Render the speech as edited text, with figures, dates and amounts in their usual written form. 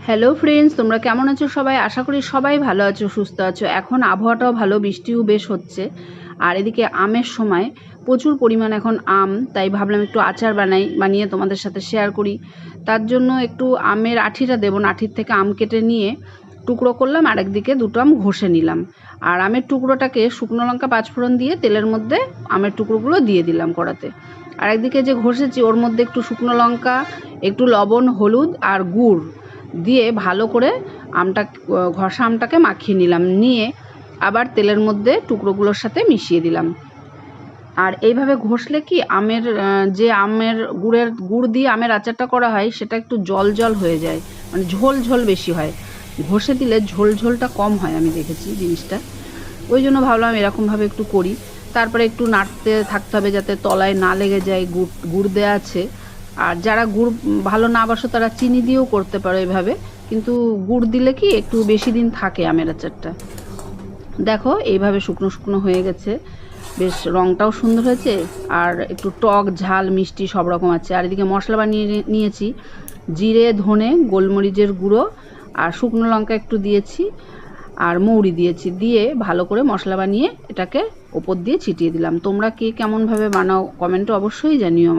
Hello friends, তোমরা কেমন আছো সবাই? আশা করি সবাই ভালো আছো, সুস্থ আছো। এখন আবহাওয়াটাও ভালো, বৃষ্টিও বেশ হচ্ছে। আর এদিকে আমের সময়, প্রচুর পরিমাণ এখন আম, তাই ভাবলাম একটু আচার বানিয়ে তোমাদের সাথে শেয়ার করি। তার জন্য একটু আমের আঠিটা দেবো না, আঠির থেকে আম কেটে নিয়ে টুকরো করলাম, আর একদিকে দুটো আম ঘষে নিলাম। আর আমের টুকরোটাকে শুকনো লঙ্কা পাঁচফোড়ন দিয়ে তেলের মধ্যে আমের টুকরোগুলো দিয়ে দিলাম কড়াতে। আর একদিকে যে ঘষেছি ওর মধ্যে একটু শুকনো লঙ্কা, একটু লবণ, হলুদ আর গুড় দিয়ে ভালো করে ঘষা আমটাকে মাখিয়ে নিলাম, নিয়ে আবার তেলের মধ্যে টুকরোগুলোর সাথে মিশিয়ে দিলাম। আর এইভাবে ঘষলে কি আমের যে আমের গুড় দিয়ে আমের আচারটা করা হয় সেটা একটু জল জল হয়ে যায়, মানে ঝোল ঝোল বেশি হয়। ঘষে দিলে ঝোল ঝোলটা কম হয়, আমি দেখেছি জিনিসটা। ওই জন্য ভাবলাম এরকমভাবে একটু করি। তারপরে একটু নাড়তে থাকতে হবে যাতে তলায় না লেগে যায়। গুড় দেওয়া আছে। আর যারা গুড় ভালো না বাসো তারা চিনি দিয়েও করতে পারো এভাবে, কিন্তু গুড় দিলে কি একটু বেশি দিন থাকে আমের আচারটা। দেখো এইভাবে শুকনো শুকনো হয়ে গেছে, বেশ রঙটাও সুন্দর হয়েছে, আর একটু টক ঝাল মিষ্টি সব রকম আছে। আর এদিকে মশলা বানিয়ে নিয়েছি, জিরে, ধনে, গোলমরিচের গুঁড়ো আর শুকনো লঙ্কা একটু দিয়েছি, আর মৌরি দিয়েছি, দিয়ে ভালো করে মশলা বানিয়ে এটাকে ওপর দিয়ে ছিটিয়ে দিলাম। তোমরা কে কেমনভাবে বানাও কমেন্টে অবশ্যই জানিও।